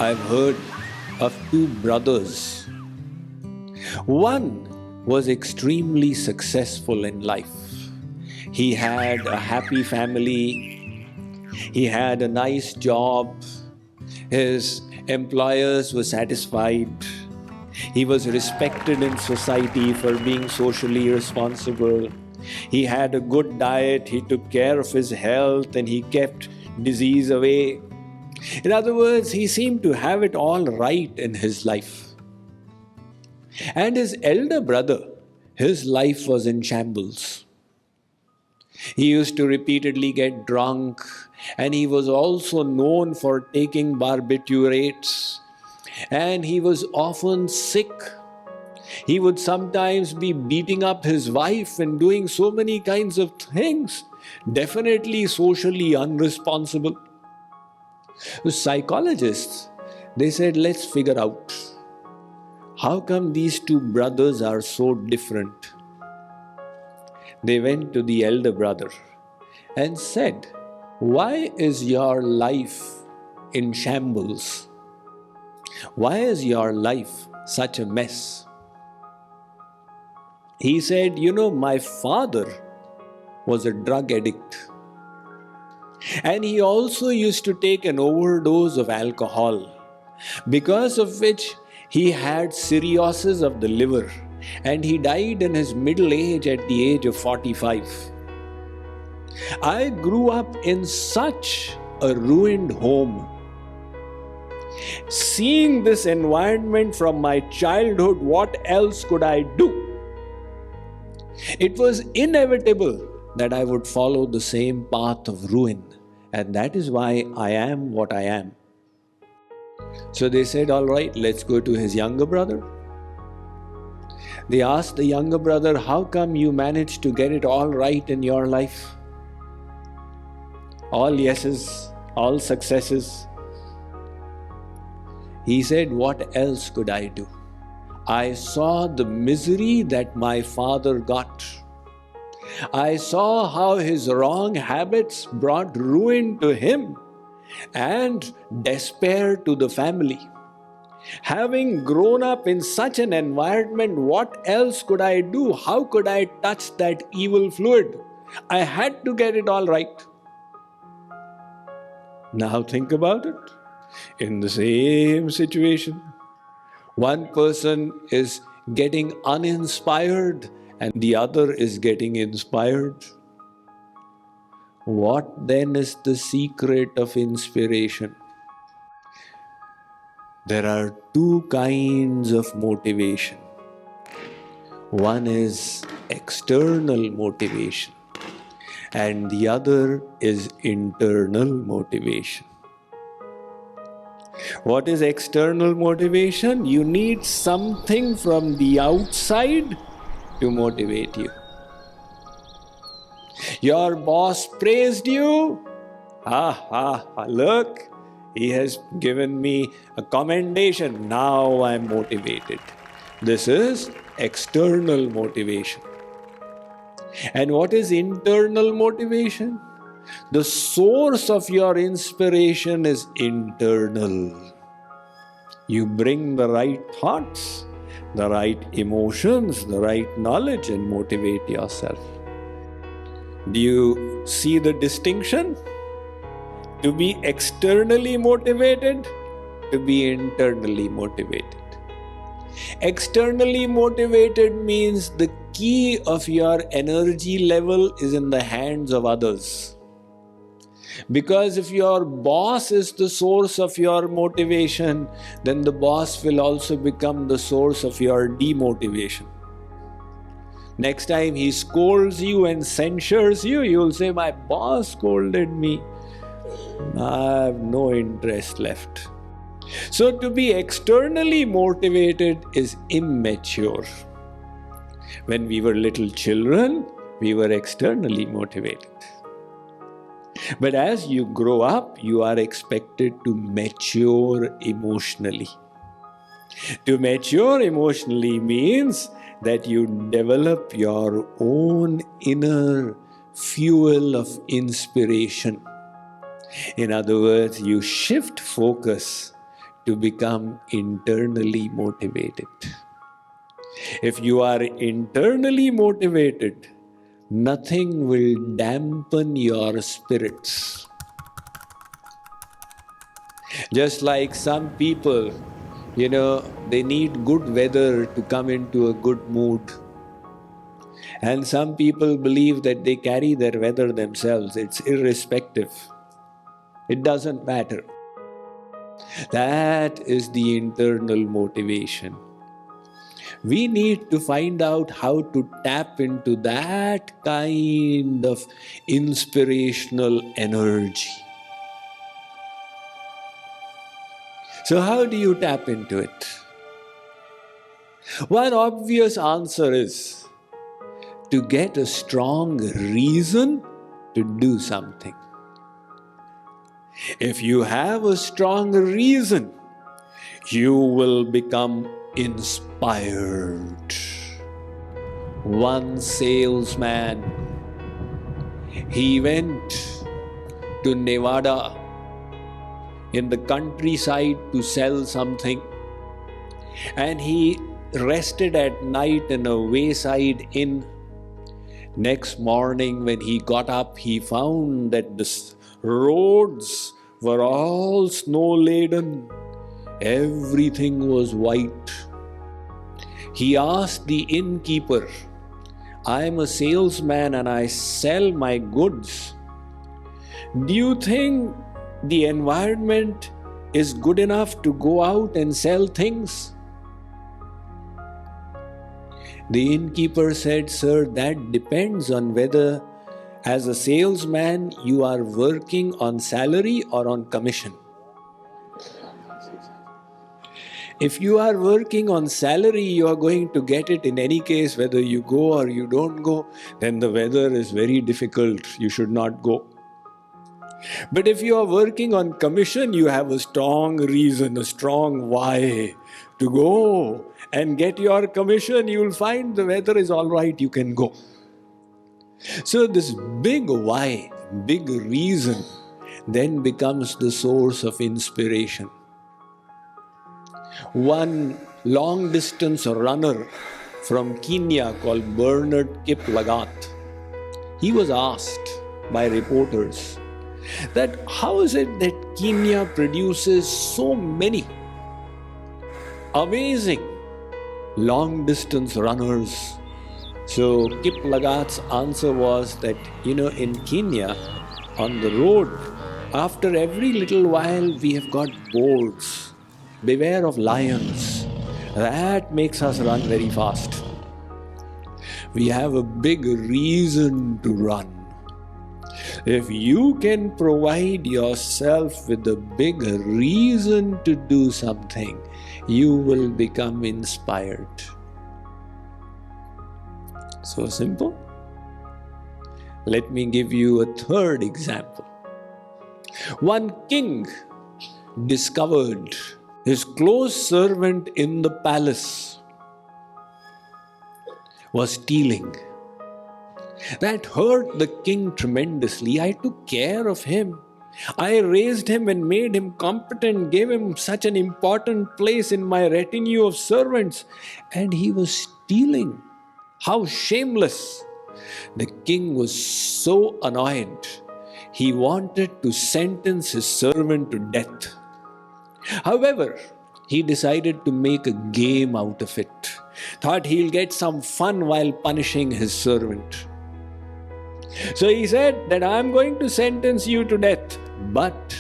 I've heard of two brothers. One was extremely successful in life. He had a happy family. He had a nice job. His employers were satisfied. He was respected in society for being socially responsible. He had a good diet. He took care of his health and he kept disease away. In other words, he seemed to have it all right in his life. And his elder brother, his life was in shambles. He used to repeatedly get drunk, and he was also known for taking barbiturates, and he was often sick. He would sometimes be beating up his wife and doing so many kinds of things, definitely socially unresponsible. The psychologists, they said, let's figure out how come these two brothers are so different. They went to the elder brother and said, why is your life in shambles? Why is your life such a mess? He said, my father was a drug addict. And he also used to take an overdose of alcohol, because of which he had cirrhosis of the liver, and he died in his middle age at the age of 45. I grew up in such a ruined home. Seeing this environment from my childhood, what else could I do? It was inevitable that I would follow the same path of ruin, and that is why I am what I am. So they said, all right, let's go to his younger brother. They asked the younger brother, how come you managed to get it all right in your life? All yeses, all successes. He said, what else could I do? I saw the misery that my father got. I saw how his wrong habits brought ruin to him and despair to the family. Having grown up in such an environment, what else could I do? How could I touch that evil fluid? I had to get it all right. Now think about it. In the same situation, one person is getting uninspired and the other is getting inspired. What then is the secret of inspiration? There are two kinds of motivation. One is external motivation, and the other is internal motivation. What is external motivation? You need something from the outside to motivate you. Your boss praised you. Look, he has given me a commendation. Now I am motivated. This is external motivation. And what is internal motivation? The source of your inspiration is internal. You bring the right thoughts, the right emotions, the right knowledge, and motivate yourself. Do you see the distinction? To be externally motivated, to be internally motivated. Externally motivated means the key of your energy level is in the hands of others. Because if your boss is the source of your motivation, then the boss will also become the source of your demotivation. Next time he scolds you and censures you, you will say, my boss scolded me. I have no interest left. So to be externally motivated is immature. When we were little children, we were externally motivated. But as you grow up, you are expected to mature emotionally. To mature emotionally means that you develop your own inner fuel of inspiration. In other words, you shift focus to become internally motivated. If you are internally motivated, nothing will dampen your spirits. Just like some people, they need good weather to come into a good mood. And some people believe that they carry their weather themselves. It's irrespective. It doesn't matter. That is the internal motivation. We need to find out how to tap into that kind of inspirational energy. So how do you tap into it? One obvious answer is to get a strong reason to do something. If you have a strong reason, you will become inspired. One salesman, he went to Nevada in the countryside to sell something, and he rested at night in a wayside inn. Next morning when he got up, he found that the roads were all snow-laden. Everything was white. He asked the innkeeper, "I am a salesman and I sell my goods. Do you think the environment is good enough to go out and sell things?" The innkeeper said, "Sir, that depends on whether as a salesman you are working on salary or on commission. If you are working on salary, you are going to get it in any case, whether you go or you don't go. Then the weather is very difficult. You should not go. But if you are working on commission, you have a strong reason, a strong why to go and get your commission. You will find the weather is all right, you can go." So this big why, big reason, then becomes the source of inspiration. One long-distance runner from Kenya called Bernard Kiplagat, he was asked by reporters that how is it that Kenya produces so many amazing long-distance runners? So Kiplagat's answer was that, in Kenya, on the road, after every little while we have got boards. Beware of lions. That makes us run very fast. We have a big reason to run. If you can provide yourself with a big reason to do something, you will become inspired. So simple. Let me give you a third example. One king discovered his close servant in the palace was stealing. That hurt the king tremendously. I took care of him. I raised him and made him competent, gave him such an important place in my retinue of servants, and he was stealing. How shameless! The king was so annoyed. He wanted to sentence his servant to death. However, he decided to make a game out of it. Thought he'll get some fun while punishing his servant. So he said that I'm going to sentence you to death, but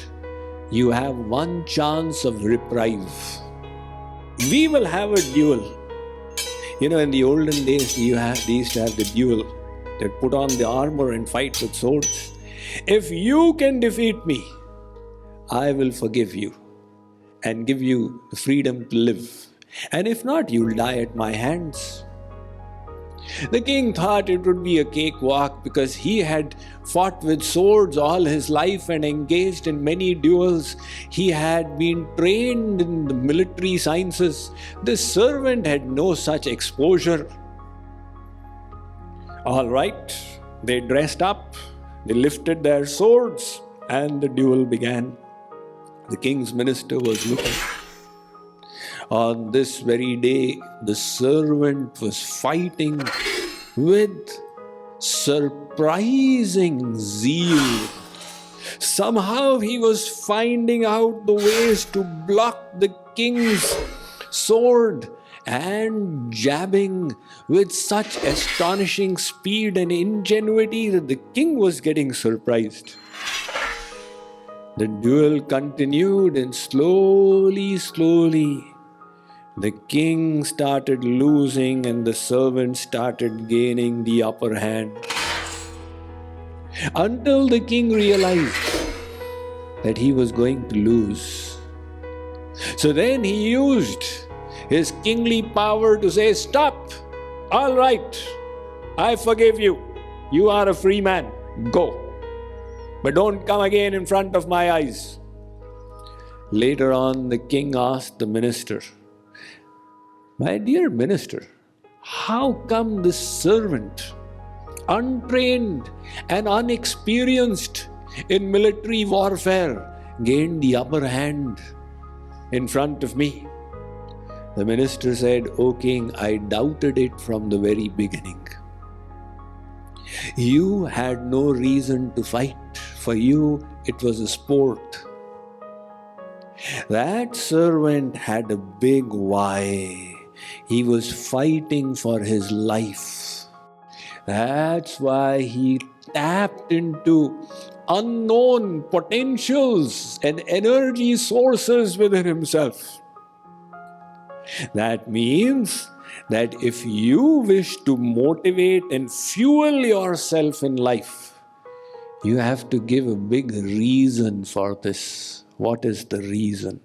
you have one chance of reprieve. We will have a duel. In the olden days, they used to have the duel. They'd put on the armor and fight with swords. If you can defeat me, I will forgive you and give you the freedom to live. And if not, you'll die at my hands. The king thought it would be a cakewalk because he had fought with swords all his life and engaged in many duels. He had been trained in the military sciences. The servant had no such exposure. All right, they dressed up, they lifted their swords, and the duel began. The king's minister was looking. On this very day, the servant was fighting with surprising zeal. Somehow he was finding out the ways to block the king's sword and jabbing with such astonishing speed and ingenuity that the king was getting surprised. The duel continued, and slowly, the king started losing and the servant started gaining the upper hand. Until the king realized that he was going to lose. So then he used his kingly power to say, "Stop! All right, I forgive you. You are a free man. Go. But don't come again in front of my eyes." Later on, the king asked the minister, "My dear minister, how come this servant, untrained and unexperienced in military warfare, gained the upper hand in front of me?" The minister said, "O king, I doubted it from the very beginning. You had no reason to fight. For you, it was a sport. That servant had a big why. He was fighting for his life. That's why he tapped into unknown potentials and energy sources within himself. That means that if you wish to motivate and fuel yourself in life, you have to give a big reason for this. What is the reason?